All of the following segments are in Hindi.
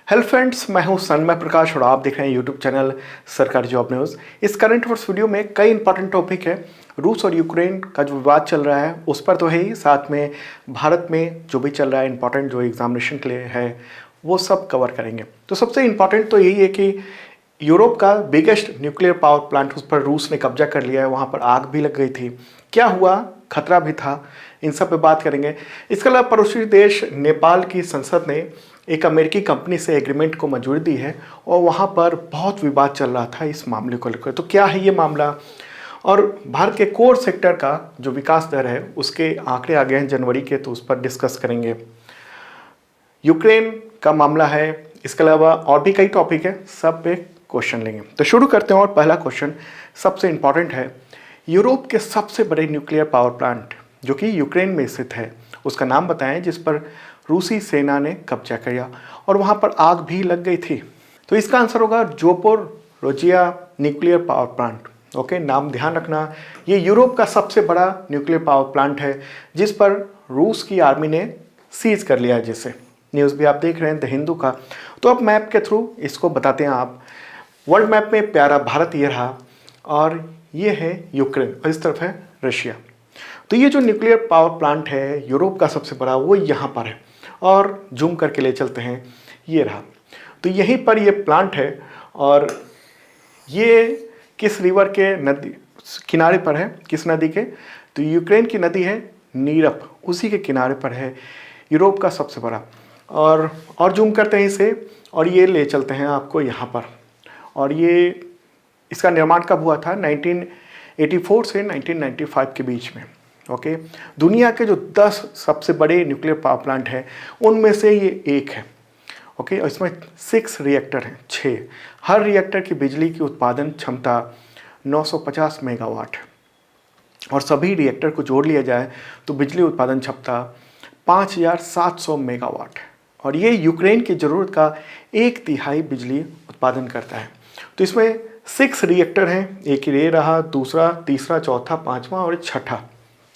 हेलो फ्रेंड्स, मैं हूं सन्मय प्रकाश और आप देख रहे हैं यूट्यूब चैनल सरकारी जॉब न्यूज़। इस करंट अफेयर्स वीडियो में कई इंपॉर्टेंट टॉपिक है। रूस और यूक्रेन का जो विवाद चल रहा है उस पर तो है ही, साथ में भारत में जो भी चल रहा है इंपॉर्टेंट जो एग्जामिनेशन के लिए है वो सब कवर करेंगे। तो सबसे इम्पॉर्टेंट तो यही है कि यूरोप का बिगेस्ट न्यूक्लियर पावर प्लांट, उस पर रूस ने कब्जा कर लिया है। वहाँ पर आग भी लग गई थी, क्या हुआ, खतरा भी था, इन सब पे बात करेंगे। इसके अलावा पड़ोसी देश नेपाल की संसद ने एक अमेरिकी कंपनी से एग्रीमेंट को मंजूरी दी है और वहाँ पर बहुत विवाद चल रहा था इस मामले को लेकर। तो क्या है ये मामला, और भारत के कोर सेक्टर का जो विकास दर है उसके आंकड़े आ गए हैं जनवरी के, तो उस पर डिस्कस करेंगे। यूक्रेन का मामला है, इसके अलावा और भी कई टॉपिक है, सब पे क्वेश्चन लेंगे। तो शुरू करते हैं और पहला क्वेश्चन सबसे इंपॉर्टेंट है। यूरोप के सबसे बड़े न्यूक्लियर पावर प्लांट जो कि यूक्रेन में स्थित है उसका नाम बताएं, जिस पर रूसी सेना ने कब्जा किया और वहां पर आग भी लग गई थी। तो इसका आंसर होगा Zaporizhzhia nuclear power plant. Okay, नाम ध्यान रखना। ये यूरोप का सबसे बड़ा न्यूक्लियर पावर प्लांट है जिस पर रूस की आर्मी ने सीज कर लिया है, जिसे न्यूज़ भी आप देख रहे हैं द हिंदू का। तो अब मैप के थ्रू इसको बताते हैं आप। वर्ल्ड मैप में प्यारा भारत ये रहा और ये है यूक्रेन और इस तरफ है रशिया। तो ये जो न्यूक्लियर पावर प्लांट है यूरोप का सबसे बड़ा, वो यहाँ पर है। और जूम करके ले चलते हैं, ये रहा। तो यहीं पर ये प्लांट है और ये किस रिवर के नदी किनारे पर है, किस नदी के? तो यूक्रेन की नदी है नीरप, उसी के किनारे पर है यूरोप का सबसे बड़ा। और जूम करते हैं इसे और ये ले चलते हैं आपको यहाँ पर। और ये इसका निर्माण कब हुआ था? 1984 से 1995 के बीच में। ओके, दुनिया के जो 10 सबसे बड़े न्यूक्लियर पावर प्लांट हैं उनमें से ये एक है। ओके, और इसमें 6 रिएक्टर हैं, 6। हर रिएक्टर की बिजली की उत्पादन क्षमता 950 मेगावाट है और सभी रिएक्टर को जोड़ लिया जाए तो बिजली उत्पादन क्षमता 5700 मेगावाट है। और ये यूक्रेन की ज़रूरत का 1/3 बिजली उत्पादन करता है। तो इसमें 6 रिएक्टर हैं, एक ये रहा, दूसरा, तीसरा, चौथा, पांचवा और छठा।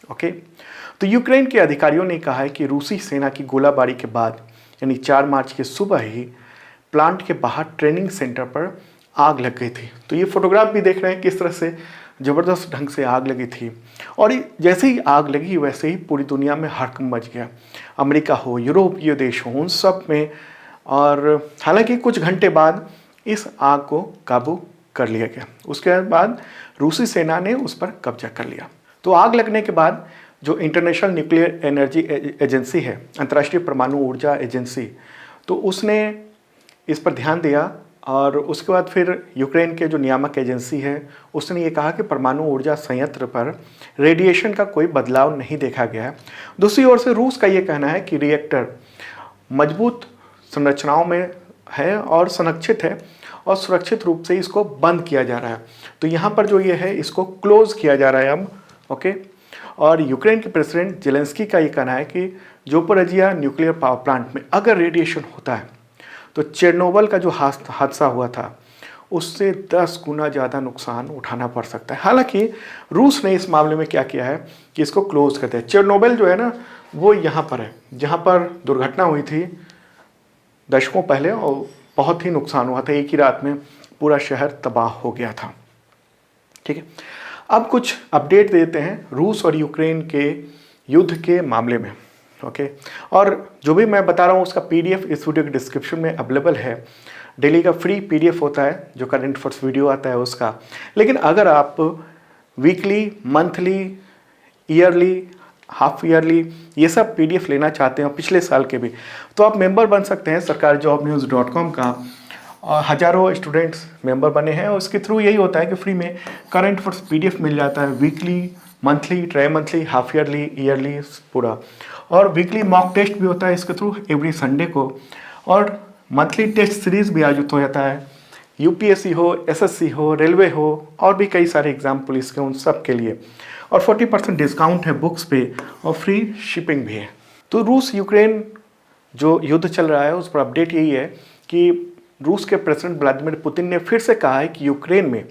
ओके, तो यूक्रेन के अधिकारियों ने कहा है कि रूसी सेना की गोलाबारी के बाद यानी 4 मार्च की सुबह ही प्लांट के बाहर ट्रेनिंग सेंटर पर आग लग गई थी। तो ये फोटोग्राफ भी देख रहे हैं किस तरह से ज़बरदस्त ढंग से आग लगी थी। और जैसे ही आग लगी वैसे ही पूरी दुनिया में हड़कंप मच गया, अमेरिका हो, यूरोपीय देश हो, उन सब में। और हालांकि कुछ घंटे बाद इस आग को काबू कर लिया गया। उसके बाद रूसी सेना ने उस पर कब्जा कर लिया। तो आग लगने के बाद जो इंटरनेशनल न्यूक्लियर एनर्जी एजेंसी है, अंतर्राष्ट्रीय परमाणु ऊर्जा एजेंसी, तो उसने इस पर ध्यान दिया। और उसके बाद फिर यूक्रेन के जो नियामक एजेंसी है उसने ये कहा कि परमाणु ऊर्जा संयंत्र पर रेडिएशन का कोई बदलाव नहीं देखा गया है। दूसरी ओर से रूस का ये कहना है कि रिएक्टर मजबूत संरचनाओं में है और संरक्षित है और सुरक्षित रूप से इसको बंद किया जा रहा है। तो यहाँ पर जो ये है इसको क्लोज किया जा रहा है अब। ओके, और यूक्रेन के प्रेसिडेंट जेलेंस्की का ये कहना है कि ज़पोरिज़िया न्यूक्लियर पावर प्लांट में अगर रेडिएशन होता है तो चेरनोबिल का जो हादसा हुआ था उससे 10 गुना ज़्यादा नुकसान उठाना पड़ सकता है। हालांकि रूस ने इस मामले में क्या किया है कि इसको क्लोज कर दिया। चेरनोबिल जो है ना वो यहाँ पर है जहाँ पर दुर्घटना हुई थी दशकों पहले और बहुत ही नुकसान हुआ था, एक ही रात में पूरा शहर तबाह हो गया था। ठीक है, अब कुछ अपडेट देते हैं रूस और यूक्रेन के युद्ध के मामले में। ओके, और जो भी मैं बता रहा हूँ उसका पीडीएफ इस वीडियो के डिस्क्रिप्शन में अवेलेबल है। डेली का फ्री पीडीएफ होता है जो करंट अफेयर्स वीडियो आता है उसका। लेकिन अगर आप weekly, monthly, yearly, half yearly ये सब पीडीएफ लेना चाहते हैं पिछले साल के भी, तो आप मेंबर बन सकते हैं sarkarjobnews.com का। और हज़ारों स्टूडेंट्स मेंबर बने हैं और उसके थ्रू यही होता है कि फ्री में करंट अफेयर्स पीडीएफ मिल जाता है, weekly, monthly, try monthly, half yearly, yearly पूरा। और वीकली मॉक टेस्ट भी होता है इसके थ्रू एवरी संडे को। और मंथली टेस्ट सीरीज़ भी आयोजित हो जाता है, यूपीएससी हो, एसएससी हो, रेलवे हो और भी कई सारे एग्जाम पुलिस के, उन सब के लिए। और 40% डिस्काउंट है बुक्स पे और फ्री शिपिंग भी है। तो रूस यूक्रेन जो युद्ध चल रहा है उस पर अपडेट यही है कि रूस के प्रेसिडेंट व्लादिमीर पुतिन ने फिर से कहा है कि यूक्रेन में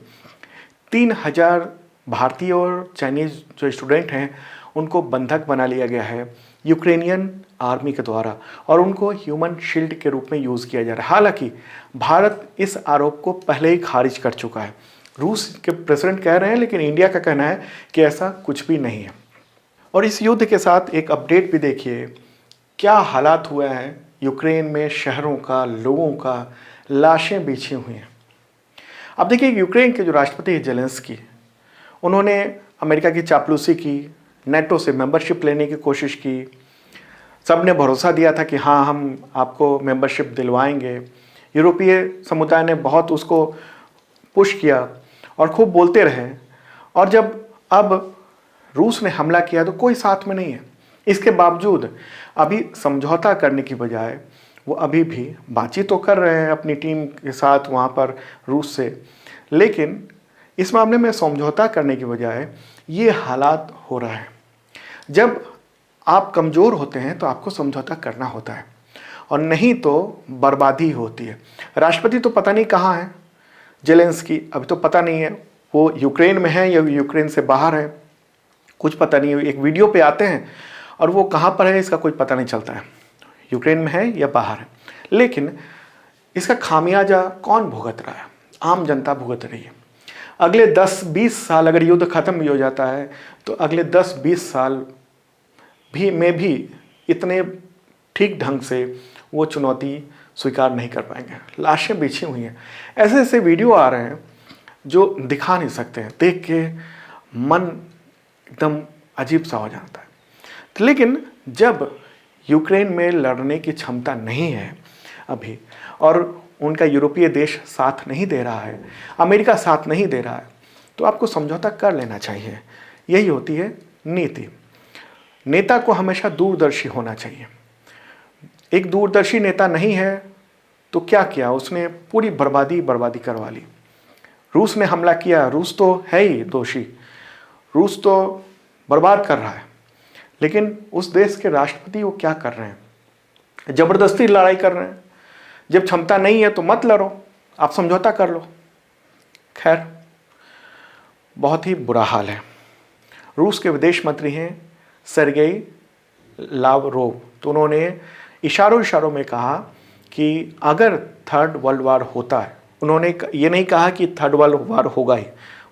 3000 भारतीय और चाइनीज़ जो स्टूडेंट हैं उनको बंधक बना लिया गया है यूक्रेनियन आर्मी के द्वारा और उनको ह्यूमन शील्ड के रूप में यूज़ किया जा रहा है। हालांकि भारत इस आरोप को पहले ही खारिज कर चुका है। रूस के प्रेसिडेंट कह रहे हैं, लेकिन इंडिया का कहना है कि ऐसा कुछ भी नहीं है। और इस युद्ध के साथ एक अपडेट भी देखिए, क्या हालात हुआ है यूक्रेन में, शहरों का, लोगों का, लाशें बिछी हुई हैं। अब देखिए, यूक्रेन के जो राष्ट्रपति है जेलेंस्की, उन्होंने अमेरिका की चापलूसी की, नेटो से मेंबरशिप लेने की कोशिश की। सबने भरोसा दिया था कि हाँ, हम आपको मेंबरशिप दिलवाएंगे। यूरोपीय समुदाय ने बहुत उसको पुश किया और खूब बोलते रहे। और जब अब रूस ने हमला किया तो कोई साथ में नहीं है। इसके बावजूद अभी समझौता करने की बजाय वो अभी भी बातचीत तो कर रहे हैं अपनी टीम के साथ वहाँ पर रूस से, लेकिन इस मामले में समझौता करने की बजाय ये हालात हो रहा है। जब आप कमज़ोर होते हैं तो आपको समझौता करना होता है, और नहीं तो बर्बादी होती है। राष्ट्रपति तो पता नहीं कहाँ है, जेलेंस्की अभी तो पता नहीं है वो यूक्रेन में है या यूक्रेन से बाहर है, कुछ पता नहीं है। एक वीडियो पे आते हैं और वो कहाँ पर है इसका कोई पता नहीं चलता है, यूक्रेन में है या बाहर है। लेकिन इसका खामियाजा कौन भुगत रहा है? आम जनता भुगत रही है। अगले 10-20 साल, अगर युद्ध खत्म भी हो जाता है तो अगले 10-20 साल भी इतने ठीक ढंग से वो चुनौती स्वीकार नहीं कर पाएंगे। लाशें बिछी हुई हैं, ऐसे ऐसे वीडियो आ रहे हैं जो दिखा नहीं सकते हैं, देख के मन एकदम अजीब सा हो जाता है। लेकिन जब यूक्रेन में लड़ने की क्षमता नहीं है अभी, और उनका यूरोपीय देश साथ नहीं दे रहा है, अमेरिका साथ नहीं दे रहा है, तो आपको समझौता कर लेना चाहिए। यही होती है नीति। नेता को हमेशा दूरदर्शी होना चाहिए। एक दूरदर्शी नेता नहीं है तो क्या किया उसने? पूरी बर्बादी करवा ली। रूस ने हमला किया, रूस तो है ही दोषी, रूस तो बर्बाद कर रहा है। लेकिन उस देश के राष्ट्रपति वो क्या कर रहे हैं? जबरदस्ती लड़ाई कर रहे हैं। जब क्षमता नहीं है तो मत लड़ो, आप समझौता कर लो। खैर, बहुत ही बुरा हाल है। रूस के विदेश मंत्री हैं सर्गेई लावरोव, तो उन्होंने इशारों में कहा कि अगर थर्ड वर्ल्ड वार होता है, उन्होंने ये नहीं कहा कि थर्ड वर्ल्ड वार होगा ही,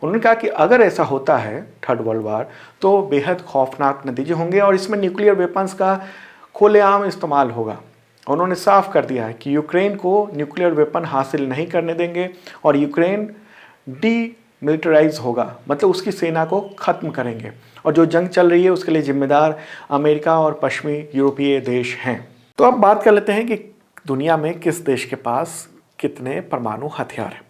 उन्होंने कहा कि अगर ऐसा होता है थर्ड वर्ल्ड वार तो बेहद खौफनाक नतीजे होंगे और इसमें न्यूक्लियर वेपन्स का खुलेआम इस्तेमाल होगा। उन्होंने साफ कर दिया है कि यूक्रेन को न्यूक्लियर वेपन हासिल नहीं करने देंगे और यूक्रेन डीमिलिटराइज होगा, मतलब उसकी सेना को ख़त्म करेंगे, और जो जंग चल रही है उसके लिए जिम्मेदार अमेरिका और पश्चिमी यूरोपीय देश हैं। तो अब बात कर लेते हैं कि दुनिया में किस देश के पास कितने परमाणु हथियार हैं।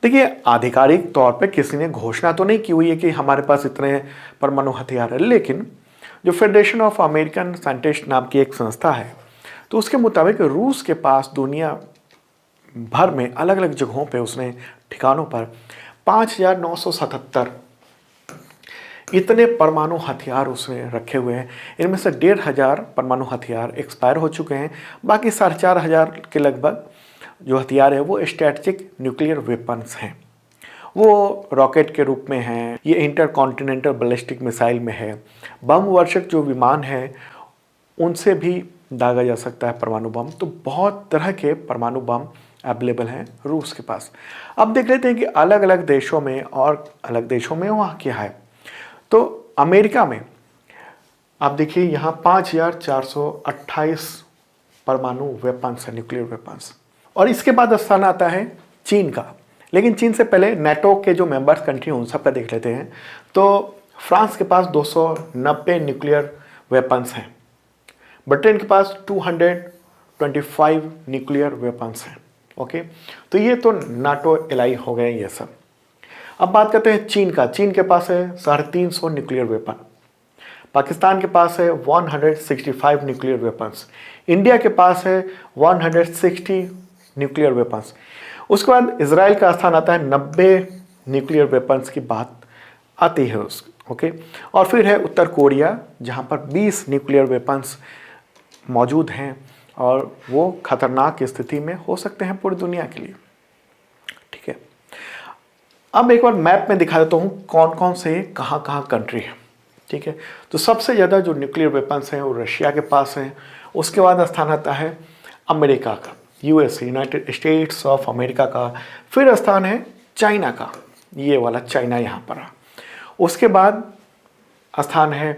देखिए, आधिकारिक तौर पे किसी ने घोषणा तो नहीं की हुई है कि हमारे पास इतने परमाणु हथियार है, लेकिन जो फेडरेशन ऑफ अमेरिकन साइंटिस्ट नाम की एक संस्था है, तो उसके मुताबिक रूस के पास दुनिया भर में अलग अलग जगहों पे उसने ठिकानों पर 5,977 इतने परमाणु हथियार उसने रखे हुए हैं। इनमें से 1,500 परमाणु हथियार एक्सपायर हो चुके हैं, बाकी 4,500 के लगभग जो हथियार है वो स्ट्रेटेजिक न्यूक्लियर वेपन्स हैं। वो रॉकेट के रूप में हैं, ये इंटरकॉन्टिनेंटल बैलिस्टिक मिसाइल में है, बम वर्षक जो विमान है उनसे भी दागा जा सकता है परमाणु बम। तो बहुत तरह के परमाणु बम अवेलेबल हैं रूस के पास। अब देख लेते हैं कि अलग अलग देशों में और अलग देशों में वहाँ क्या है। तो अमेरिका में आप देखिए यहाँ 5,428 परमाणु वेपन्स है, न्यूक्लियर वेपन्स। और इसके बाद स्थान आता है चीन का, लेकिन चीन से पहले नेटो के जो मेंबर्स कंट्री उन सब का देख लेते हैं। तो फ्रांस के पास 290 न्यूक्लियर वेपन्स हैं, ब्रिटेन के पास 225 न्यूक्लियर वेपन्स हैं। ओके, तो ये तो नाटो एलाई हो गए ये सब। अब बात करते हैं चीन का। चीन के पास है 350 न्यूक्लियर वेपन, पाकिस्तान के पास है 165 न्यूक्लियर वेपन्स, इंडिया के पास है 160 न्यूक्लियर वेपन्स। उसके बाद इजराइल का स्थान आता है 90 न्यूक्लियर वेपन्स की बात आती है ओके। और फिर है उत्तर कोरिया, जहाँ पर 20 न्यूक्लियर वेपन्स मौजूद हैं और वो खतरनाक स्थिति में हो सकते हैं पूरी दुनिया के लिए। ठीक है, अब एक बार मैप में दिखा देता हूँ कौन कौन से कहाँ कहाँ कंट्री है। ठीक है। तो सबसे ज़्यादा जो न्यूक्लियर वेपन्स हैं वो रशिया के पास हैं। उसके बाद स्थान आता है अमेरिका का, US, United states of America का। फिर स्थान है चाइना का, ये वाला चाइना यहाँ पर। उसके बाद स्थान है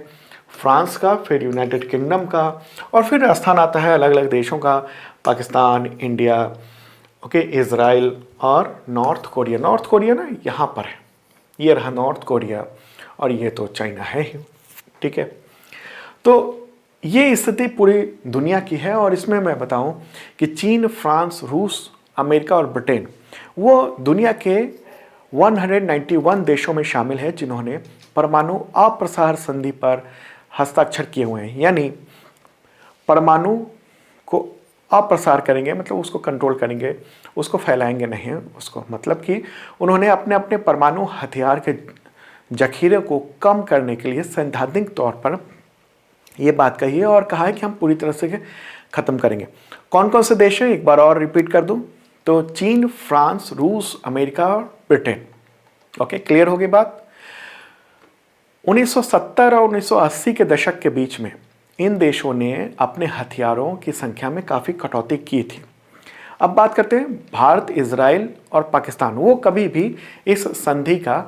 फ्रांस का, फिर यूनाइटेड किंगडम का, और फिर स्थान आता है अलग अलग देशों का, पाकिस्तान, इंडिया, ओके, इज़राइल और नॉर्थ कोरिया। नॉर्थ कोरिया ना यहाँ पर है, ये रहा नॉर्थ कोरिया, और ये तो चाइना है ही, ठीक है। तो ये स्थिति पूरी दुनिया की है, और इसमें मैं बताऊं कि चीन, फ्रांस, रूस, अमेरिका और ब्रिटेन वो दुनिया के 191 देशों में शामिल है जिन्होंने परमाणु अप्रसार संधि पर हस्ताक्षर किए हुए हैं। यानी परमाणु को अप्रसार करेंगे, मतलब उसको कंट्रोल करेंगे, उसको फैलाएंगे नहीं, उसको मतलब कि उन्होंने अपने अपने परमाणु हथियार के जखीरे को कम करने के लिए सैद्धांतिक तौर पर ये बात कही है, और कहा है कि हम पूरी तरह से ख़त्म करेंगे। कौन कौन से देश हैं, एक बार और रिपीट कर दूं, तो चीन, फ्रांस, रूस, अमेरिका और ब्रिटेन। ओके, क्लियर हो गई बात। 1970 और 1980 के दशक के बीच में इन देशों ने अपने हथियारों की संख्या में काफ़ी कटौती की थी। अब बात करते हैं भारत, इजराइल और पाकिस्तान। वो कभी भी इस संधि का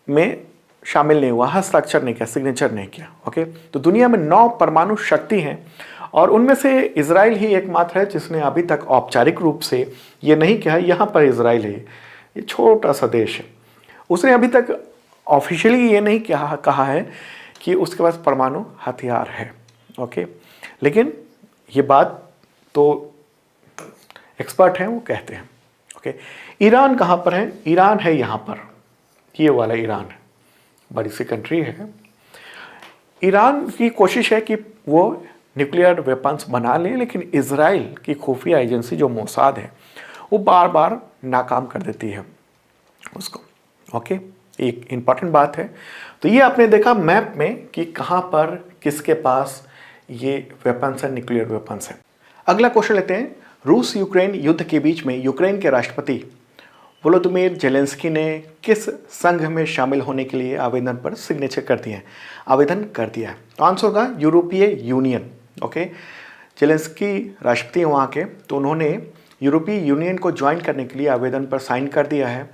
में शामिल नहीं हुआ, हस्ताक्षर नहीं किया, सिग्नेचर नहीं किया। ओके, तो दुनिया में 9 परमाणु शक्ति हैं, और उनमें से इजराइल ही एकमात्र है जिसने अभी तक औपचारिक रूप से ये नहीं कहा यहाँ पर इजराइल है, ये छोटा सा देश है, उसने अभी तक ऑफिशियली ये नहीं कहा है कि उसके पास परमाणु हथियार है। ओके, लेकिन ये बात तो एक्सपर्ट हैं वो कहते हैं। ओके, ईरान कहाँ पर है? ईरान है यहाँ पर, ये वाला ईरान है, बड़ी सी कंट्री है। ईरान की कोशिश है कि वो न्यूक्लियर वेपन्स बना ले, लेकिन इजराइल की खुफिया एजेंसी जो मोसाद है वो बार बार नाकाम कर देती है उसको। ओके, एक इम्पॉर्टेंट बात है। तो ये आपने देखा मैप में कि कहाँ पर किसके पास ये वेपन्स है, न्यूक्लियर वेपन्स है। अगला क्वेश्चन लेते हैं। रूस यूक्रेन युद्ध के बीच में यूक्रेन के राष्ट्रपति वोलोदिमीर जेलेंस्की ने किस संघ में शामिल होने के लिए आवेदन पर सिग्नेचर कर दिए हैं, आवेदन कर दिया है? तो आंसर होगा यूरोपीय यूनियन। ओके, जेलेंस्की राष्ट्रपति हैं वहाँ के, तो उन्होंने यूरोपीय यूनियन को ज्वाइन करने के लिए आवेदन पर साइन कर दिया है।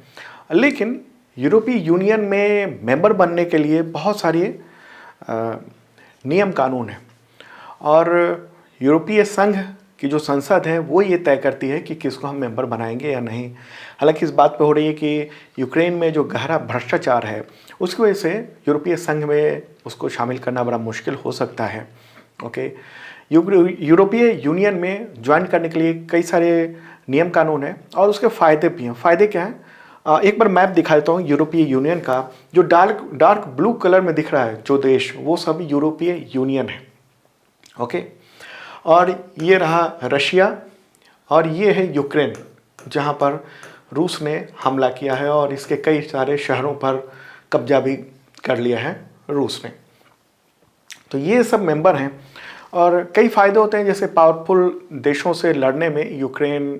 लेकिन यूरोपीय यूनियन में मेंबर बनने के लिए बहुत सारे नियम कानून हैं, और यूरोपीय संघ की जो संसद है वो ये तय करती है कि किसको हम मेंबर बनाएंगे या नहीं। हालांकि इस बात पे हो रही है कि यूक्रेन में जो गहरा भ्रष्टाचार है उसकी वजह से यूरोपीय संघ में उसको शामिल करना बड़ा मुश्किल हो सकता है। ओके, यूरोपीय यूनियन में ज्वाइन करने के लिए कई सारे नियम कानून हैं, और उसके फ़ायदे भी हैं। फ़ायदे क्या हैं? एक बार मैप दिखा देता हूँ यूरोपीय यूनियन का। जो डार्क ब्लू कलर में दिख रहा है जो देश, वो सब यूरोपीय यूनियन है। ओके, और ये रहा रशिया, और ये है यूक्रेन जहाँ पर रूस ने हमला किया है, और इसके कई सारे शहरों पर कब्जा भी कर लिया है रूस ने। तो ये सब मेंबर हैं, और कई फ़ायदे होते हैं, जैसे पावरफुल देशों से लड़ने में यूक्रेन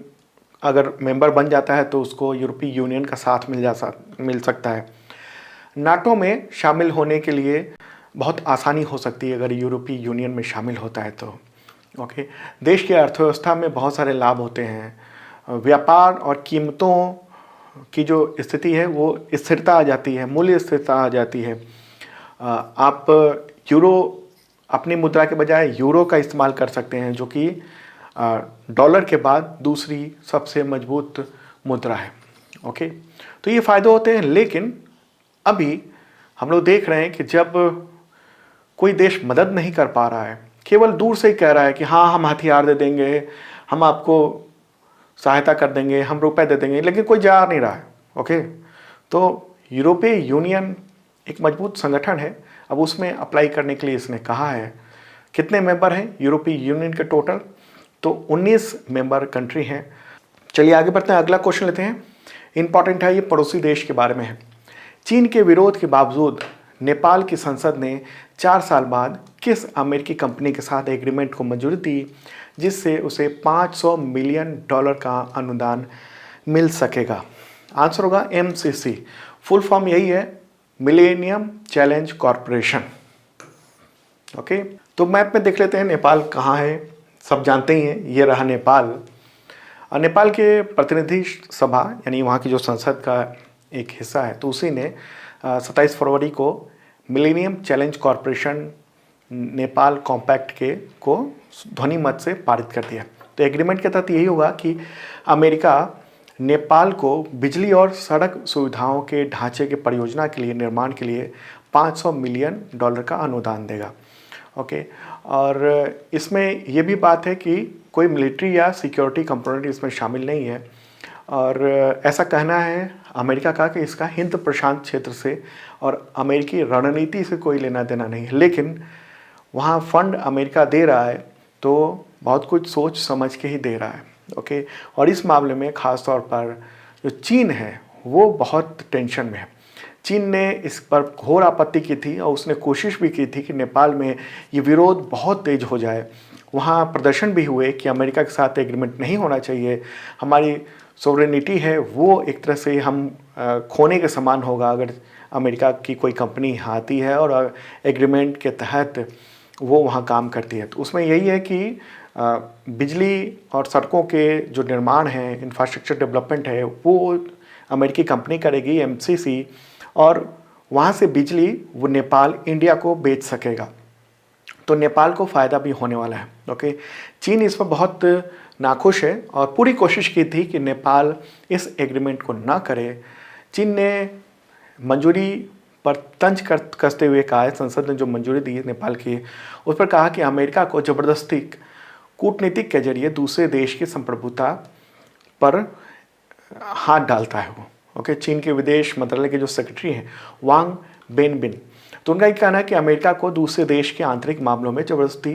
अगर मेंबर बन जाता है तो उसको यूरोपीय यूनियन का साथ मिल सकता है। नाटो में शामिल होने के लिए बहुत आसानी हो सकती है अगर यूरोपीय यूनियन में शामिल होता है तो। ओके, देश की अर्थव्यवस्था में बहुत सारे लाभ होते हैं। व्यापार और कीमतों की जो स्थिति है वो स्थिरता आ जाती है, मूल्य स्थिरता आ जाती है। आप यूरो अपनी मुद्रा के बजाय यूरो का इस्तेमाल कर सकते हैं, जो कि डॉलर के बाद दूसरी सबसे मजबूत मुद्रा है। ओके, तो ये फ़ायदे होते हैं। लेकिन अभी हम लोग देख रहे हैं कि जब कोई देश मदद नहीं कर पा रहा है, केवल दूर से ही कह रहा है कि हाँ हम हथियार दे देंगे, हम आपको सहायता कर देंगे, हम रुपए दे देंगे, लेकिन कोई जा नहीं रहा है। ओके, तो यूरोपीय यूनियन एक मजबूत संगठन है। अब उसमें अप्लाई करने के लिए इसने कहा है। कितने मेंबर हैं यूरोपीय यूनियन के टोटल? तो 19 मेंबर कंट्री हैं। चलिए आगे बढ़ते हैं, अगला क्वेश्चन लेते हैं। इंपॉर्टेंट है, ये पड़ोसी देश के बारे में है। चीन के विरोध के बावजूद नेपाल की संसद ने 4 साल बाद किस अमेरिकी कंपनी के साथ एग्रीमेंट को मंजूरी दी जिससे उसे $500 मिलियन का अनुदान मिल सकेगा? आंसर होगा MCC। फुल फॉर्म यही है, मिलेनियम चैलेंज कॉरपोरेशन। ओके, तो मैप में देख लेते हैं नेपाल कहाँ है। सब जानते ही हैं, ये रहा नेपाल। और नेपाल के प्रतिनिधि सभा यानी वहाँ की जो संसद का एक हिस्सा है, तो उसी ने 27 फरवरी को millennium challenge corporation Nepal compact के को ध्वनि मत से पारित कर दिया। तो एग्रीमेंट के तहत यही होगा कि अमेरिका नेपाल को बिजली और सड़क सुविधाओं के ढांचे के परियोजना के लिए निर्माण के लिए $500 मिलियन का अनुदान देगा। ओके, और इसमें यह भी बात है कि कोई मिलिट्री या सिक्योरिटी कंपोनेंट इसमें शामिल नहीं है। और ऐसा कहना है अमेरिका का कि इसका हिंद प्रशांत क्षेत्र से और अमेरिकी रणनीति से कोई लेना देना नहीं है, लेकिन वहाँ फंड अमेरिका दे रहा है तो बहुत कुछ सोच समझ के ही दे रहा है। ओके, और इस मामले में ख़ास तौर पर जो चीन है वो बहुत टेंशन में है। चीन ने इस पर घोर आपत्ति की थी और उसने कोशिश भी की थी कि नेपाल में ये विरोध बहुत तेज हो जाए। वहाँ प्रदर्शन भी हुए कि अमेरिका के साथ एग्रीमेंट नहीं होना चाहिए, हमारी सोवरेनिटी है वो एक तरह से हम खोने के समान होगा अगर अमेरिका की कोई कंपनी यहाँ आती है और एग्रीमेंट के तहत वो वहाँ काम करती है। तो उसमें यही है कि बिजली और सड़कों के जो निर्माण है, इंफ्रास्ट्रक्चर डेवलपमेंट है, वो अमेरिकी कंपनी करेगी एमसीसी, और वहाँ से बिजली वो नेपाल इंडिया को बेच सकेगा। तो नेपाल को फ़ायदा भी होने वाला है। ओके, चीन इस पर बहुत नाखुश है और पूरी कोशिश की थी कि नेपाल इस एग्रीमेंट को ना करे। चीन ने मंजूरी पर तंज कसते हुए कहा है, संसद ने जो मंजूरी दी है नेपाल की, उस पर कहा कि अमेरिका को ज़बरदस्ती कूटनीतिक के जरिए दूसरे देश की संप्रभुता पर हाथ डालता है वो। ओके, चीन के विदेश मंत्रालय के जो सेक्रेटरी हैं वांग बेनबिन, तो उनका ये कहना है कि अमेरिका को दूसरे देश के आंतरिक मामलों में ज़बरदस्ती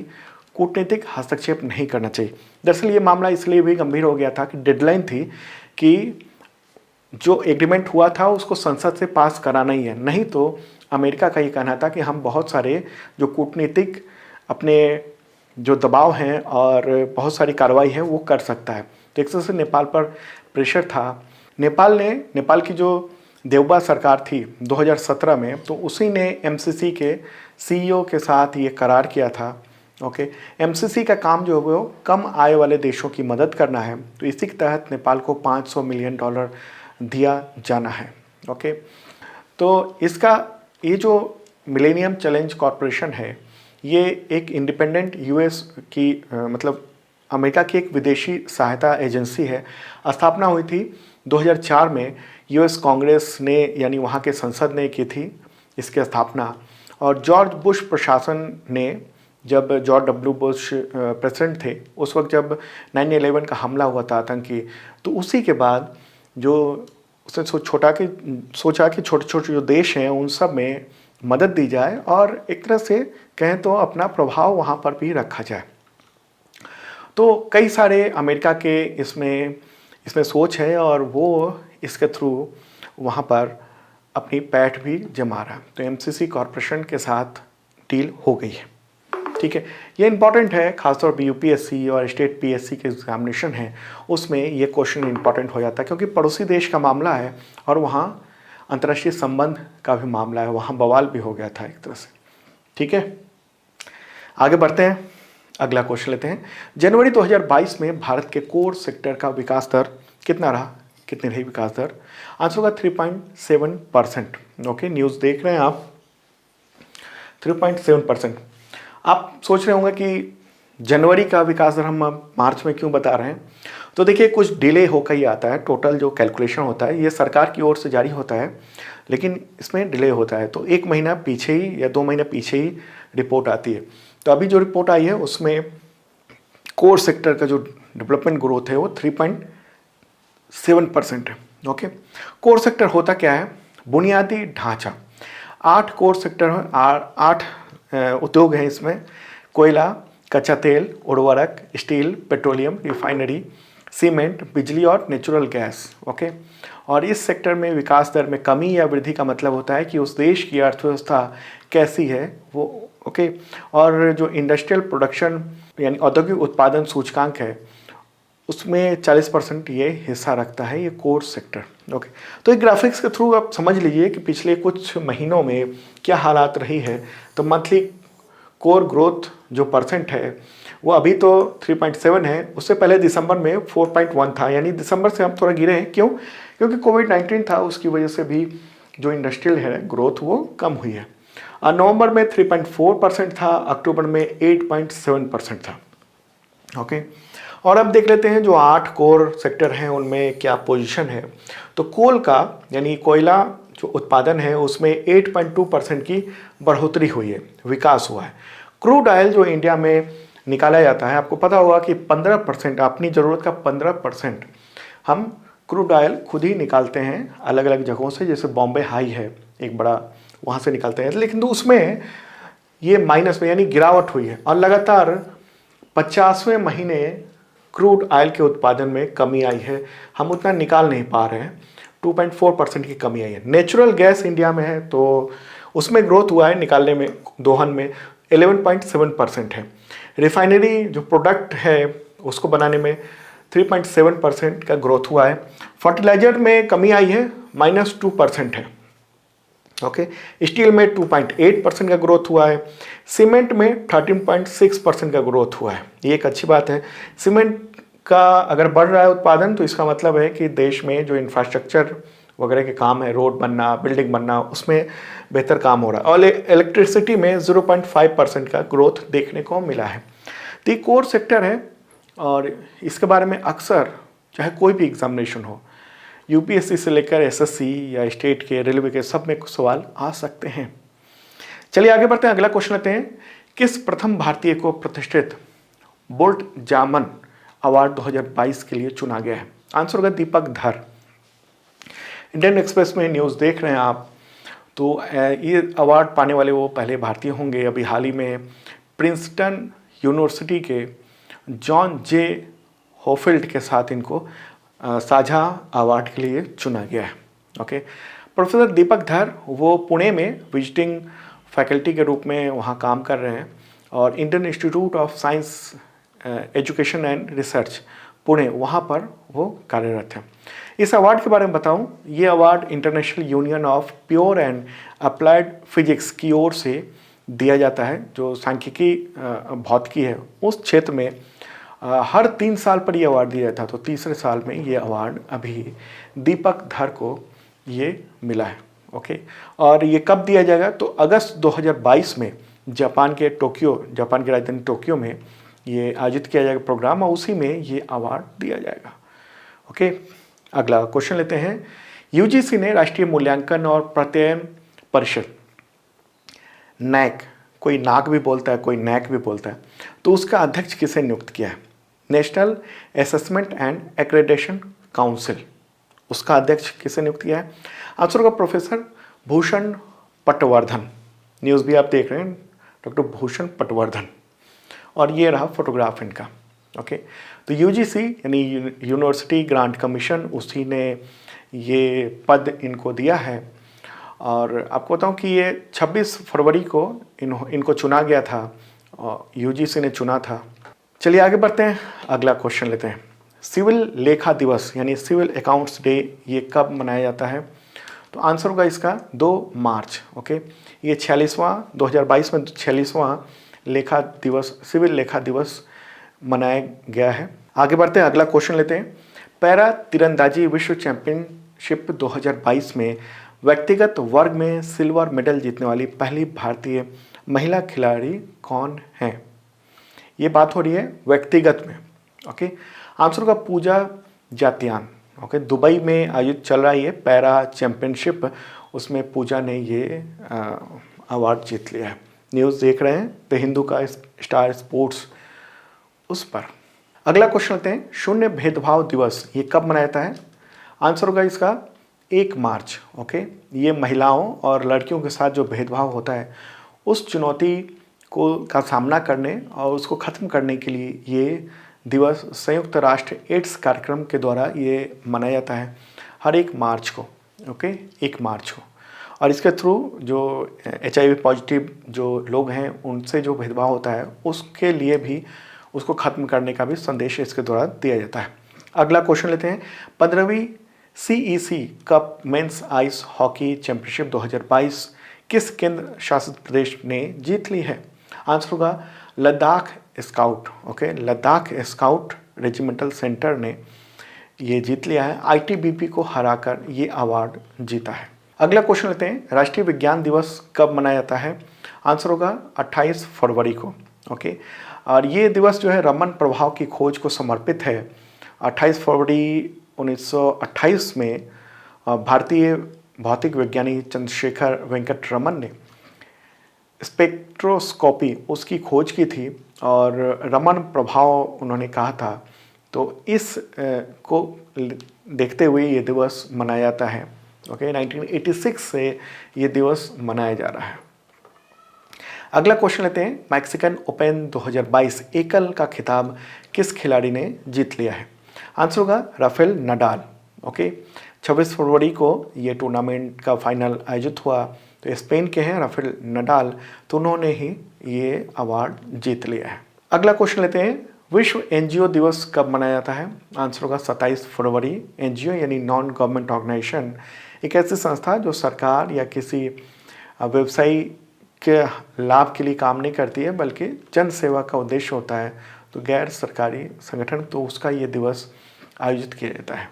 कूटनीतिक हस्तक्षेप नहीं करना चाहिए। दरअसल ये मामला इसलिए भी गंभीर हो गया था कि डेडलाइन थी कि जो एग्रीमेंट हुआ था उसको संसद से पास कराना ही है, नहीं तो अमेरिका का ये कहना था कि हम बहुत सारे जो कूटनीतिक अपने जो दबाव हैं और बहुत सारी कार्रवाई है वो कर सकता है। तो एक तरह से नेपाल पर प्रेशर था। नेपाल की जो देवबा सरकार थी 2017 में, तो उसी ने एमसीसी के सीईओ के साथ ये करार किया था। ओके, एमसीसी का काम जो है वो कम आय वाले देशों की मदद करना है, तो इसी के तहत नेपाल को $500 मिलियन दिया जाना है। ओके, तो इसका ये जो मिलेनियम चैलेंज कॉरपोरेशन है, ये एक इंडिपेंडेंट यूएस की मतलब अमेरिका की एक विदेशी सहायता एजेंसी है। स्थापना हुई थी 2004 में, यूएस कांग्रेस ने यानी वहाँ के संसद ने की थी इसकी स्थापना। और जॉर्ज बुश प्रशासन ने, जब जॉर्ज डब्ल्यू बुश प्रेसिडेंट थे, उस वक्त जब 9/11 का हमला हुआ था आतंकी, तो उसी के बाद जो उसने सोचा कि छोटे छोटे जो देश हैं उन सब में मदद दी जाए और एक तरह से कहें तो अपना प्रभाव वहाँ पर भी रखा जाए। तो कई सारे अमेरिका के इसमें सोच है और वो इसके थ्रू वहाँ पर अपनी पैठ भी जमा रहा है। तो एमसीसी कॉरपोरेशन के साथ डील हो गई है। ठीक है, ये इंपॉर्टेंट है, खासतौर पर यूपीएससी और स्टेट पीएससी के एग्जामिनेशन है उसमें ये क्वेश्चन इंपॉर्टेंट हो जाता है, क्योंकि पड़ोसी देश का मामला है और वहाँ अंतर्राष्ट्रीय संबंध का भी मामला है, वहाँ बवाल भी हो गया था एक तरह से। ठीक है, आगे बढ़ते हैं, अगला क्वेश्चन लेते हैं। जनवरी 2022 में भारत के कोर सेक्टर का विकास दर कितना रहा? कितनी रही विकास दर? आंसर होगा 3.7%। ओके, न्यूज़ देख रहे हैं आप, 3.7%। आप सोच रहे होंगे कि जनवरी का विकास दर हम मार्च में क्यों बता रहे हैं? तो देखिए, कुछ डिले होकर ही आता है। टोटल जो कैलकुलेशन होता है ये सरकार की ओर से जारी होता है, लेकिन इसमें डिले होता है, तो 1 महीना पीछे ही या 2 महीना पीछे ही रिपोर्ट आती है। तो अभी जो रिपोर्ट आई है उसमें कोर सेक्टर का जो डेवलपमेंट ग्रोथ है वो 3.7% है। ओके, कोर सेक्टर होता क्या है? बुनियादी ढांचा। 8 कोर सेक्टर हैं, 8 उद्योग हैं इसमें: कोयला, कच्चा तेल, उर्वरक, स्टील, पेट्रोलियम, रिफाइनरी, सीमेंट, बिजली और नेचुरल गैस। ओके, और इस सेक्टर में विकास दर में कमी या वृद्धि का मतलब होता है कि उस देश की अर्थव्यवस्था कैसी है वो। और जो इंडस्ट्रियल प्रोडक्शन यानी औद्योगिक उत्पादन सूचकांक है उसमें 40% ये हिस्सा रखता है, ये कोर सेक्टर। ओके, तो एक ग्राफिक्स के थ्रू आप समझ लीजिए कि पिछले कुछ महीनों में क्या हालात रही है। तो मंथली कोर ग्रोथ जो परसेंट है वो अभी तो 3.7 है, उससे पहले दिसंबर में 4.1 था, यानी दिसंबर से हम थोड़ा गिरे हैं। क्यों? क्योंकि कोविड-19 था, उसकी वजह से भी जो इंडस्ट्रियल है ग्रोथ वो कम हुई है। नवंबर में 3.4% था, अक्टूबर में 8.7% था। ओके, और अब देख लेते हैं जो 8 कोर सेक्टर हैं उनमें क्या पोजीशन है। तो कोल का यानी कोयला जो उत्पादन है उसमें 8.2% की बढ़ोतरी हुई है, विकास हुआ है। क्रूड ऑयल जो इंडिया में निकाला जाता है, आपको पता होगा कि 15%, अपनी ज़रूरत का 15% हम क्रूड ऑयल खुद ही निकालते हैं अलग अलग जगहों से, जैसे बॉम्बे हाई है एक बड़ा, वहाँ से निकालते हैं। लेकिन तो उसमें ये माइनस में यानी गिरावट हुई है, और लगातार 50वें महीने क्रूड ऑयल के उत्पादन में कमी आई है, हम उतना निकाल नहीं पा रहे हैं। 2.4% की कमी आई है। नेचुरल गैस इंडिया में है तो उसमें ग्रोथ हुआ है, निकालने में, दोहन में 11.7% है। रिफाइनरी जो प्रोडक्ट है उसको बनाने में 3.7% का ग्रोथ हुआ है। फर्टिलाइजर में कमी आई है, -2% है। ओके, स्टील में 2.8% का ग्रोथ हुआ है। सीमेंट में 13.6% का ग्रोथ हुआ है। ये एक अच्छी बात है। सीमेंट का अगर बढ़ रहा है उत्पादन तो इसका मतलब है कि देश में जो इंफ्रास्ट्रक्चर वगैरह के काम है, रोड बनना, बिल्डिंग बनना, उसमें बेहतर काम हो रहा है। और इलेक्ट्रिसिटी में 0.5% का ग्रोथ देखने को मिला है। तो ये कोर सेक्टर है, और इसके बारे में अक्सर चाहे कोई भी एग्जामिनेशन हो, यूपीएससी से लेकर एसएससी या स्टेट के, रेलवे के, सब में कुछ सवाल आ सकते हैं। चलिए आगे बढ़ते हैं, अगला क्वेश्चन लेते हैं। किस प्रथम भारतीय को प्रतिष्ठित बोल्ट जामन अवार्ड 2022 के लिए चुना गया है? आंसर होगा दीपक धर। इंडियन एक्सप्रेस में न्यूज़ देख रहे हैं आप, तो ये अवार्ड पाने वाले वो पहले भारतीय होंगे। अभी हाल ही में प्रिंसटन यूनिवर्सिटी के जॉन जे होफिल्ड के साथ इनको साझा अवार्ड के लिए चुना गया है। ओके, प्रोफेसर दीपक धर वो पुणे में विजिटिंग फैकल्टी के रूप में वहाँ काम कर रहे हैं, और Indian institute of science education and research Pune, वहाँ पर वो कार्यरत हैं। इस अवार्ड के बारे में बताऊं, ये award international union of pure and applied physics की ओर से दिया जाता है। जो सांख्यिकी भौतिकी है उस क्षेत्र में हर 3 साल पर ये अवार्ड दिया जाता, तो तीसरे साल में ये अवार्ड अभी दीपक धर को ये मिला है। ओके, और ये कब दिया जाएगा? तो अगस्त 2022 में जापान की राजधानी टोक्यो में ये आयोजित किया जाएगा प्रोग्राम, और उसी में ये अवार्ड दिया जाएगा। ओके, अगला क्वेश्चन लेते हैं। यूजीसी ने राष्ट्रीय मूल्यांकन और प्रत्ययन परिषद, नैक, कोई नाक भी बोलता है, कोई नैक भी बोलता है, तो उसका अध्यक्ष किसे नियुक्त किया है? National assessment and accreditation council, उसका अध्यक्ष किसे नियुक्त किया है? आंसर होगा प्रोफेसर भूषण पटवर्धन। न्यूज़ भी आप देख रहे हैं, डॉक्टर भूषण पटवर्धन, और ये रहा फोटोग्राफ इनका। ओके, तो यूजीसी यानी यूनिवर्सिटी ग्रांट कमीशन, उसी ने ये पद इनको दिया है। और आपको बताऊं कि ये 26 फरवरी को इनको चुना गया था, और यूजीसी ने चुना था। चलिए आगे बढ़ते हैं, अगला क्वेश्चन लेते हैं। सिविल लेखा दिवस यानी सिविल अकाउंट्स डे ये कब मनाया जाता है? तो आंसर होगा इसका 2 मार्च। ओके, ये 46वां 2022 में 46वां लेखा दिवस, सिविल लेखा दिवस मनाया गया है। आगे बढ़ते हैं, अगला क्वेश्चन लेते हैं। पैरा तीरंदाजी विश्व चैंपियनशिप 2022 में व्यक्तिगत वर्ग में सिल्वर मेडल जीतने वाली पहली भारतीय महिला खिलाड़ी कौन है? ये बात हो रही है व्यक्तिगत में। ओके, आंसर होगा पूजा जातियान। ओके, दुबई में आयोजित चल रहा है ये पैरा चैंपियनशिप, उसमें पूजा ने ये अवार्ड जीत लिया है। न्यूज़ देख रहे हैं द हिंदू का स्टार स्पोर्ट्स, उस पर। अगला क्वेश्चन लेते हैं। शून्य भेदभाव दिवस ये कब मनाया जाता है? आंसर होगा इसका 1 मार्च। ओके, ये महिलाओं और लड़कियों के साथ जो भेदभाव होता है उस चुनौती का सामना करने और उसको ख़त्म करने के लिए ये दिवस संयुक्त राष्ट्र एड्स कार्यक्रम के द्वारा ये मनाया जाता है हर 1 मार्च को। ओके, 1 मार्च को, और इसके थ्रू जो HIV पॉजिटिव जो लोग हैं उनसे जो भेदभाव होता है उसके लिए भी उसको ख़त्म करने का भी संदेश इसके द्वारा दिया जाता है। अगला क्वेश्चन लेते हैं। 15वीं CEC cup men's ice hockey championship 2022 किस केंद्र शासित प्रदेश ने जीत ली है? आंसर होगा Ladakh scout. Okay, Ladakh scout regimental centre ने ये जीत लिया है। ITBP को हराकर ये अवार्ड जीता है। अगला क्वेश्चन लेते हैं। राष्ट्रीय विज्ञान दिवस कब मनाया जाता है? आंसर होगा 28 फरवरी को। ओके, और ये दिवस जो है रमन प्रभाव की खोज को समर्पित है। 28 फरवरी 1928 में भारतीय भौतिक विज्ञानी चंद्रशेखर वेंकट रमन ने स्पेक्ट्रोस्कोपी उसकी खोज की थी और रमन प्रभाव उन्होंने कहा था। तो इस को देखते हुए ये दिवस मनाया जाता है। ओके, 1986 से ये दिवस मनाया जा रहा है। अगला क्वेश्चन लेते हैं। मैक्सिकन ओपन 2022 एकल का खिताब किस खिलाड़ी ने जीत लिया है? आंसर होगा राफेल नडाल। ओके, 26 फरवरी को ये टूर्नामेंट का फाइनल आयोजित हुआ। तो स्पेन के हैं राफेल नडाल, तो उन्होंने ही ये अवार्ड जीत लिया है। अगला क्वेश्चन लेते हैं। विश्व NGO दिवस कब मनाया जाता है? आंसर होगा 27 फरवरी। NGO यानी नॉन गवर्नमेंट ऑर्गेनाइजेशन एक ऐसी संस्था जो सरकार या किसी व्यवसायी के लाभ के लिए काम नहीं करती है, बल्कि जन सेवा का उद्देश्य होता है। तो गैर सरकारी संगठन, तो उसका ये दिवस आयोजित किया जाता है।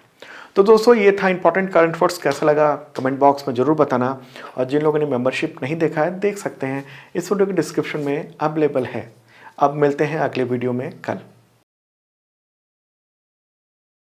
तो दोस्तों, ये था इंपॉर्टेंट करंट अफेयर्स। कैसा लगा कमेंट बॉक्स में ज़रूर बताना। और जिन लोगों ने मेंबरशिप नहीं देखा है, देख सकते हैं, इस वीडियो के डिस्क्रिप्शन में अवेलेबल है। अब मिलते हैं अगले वीडियो में कल।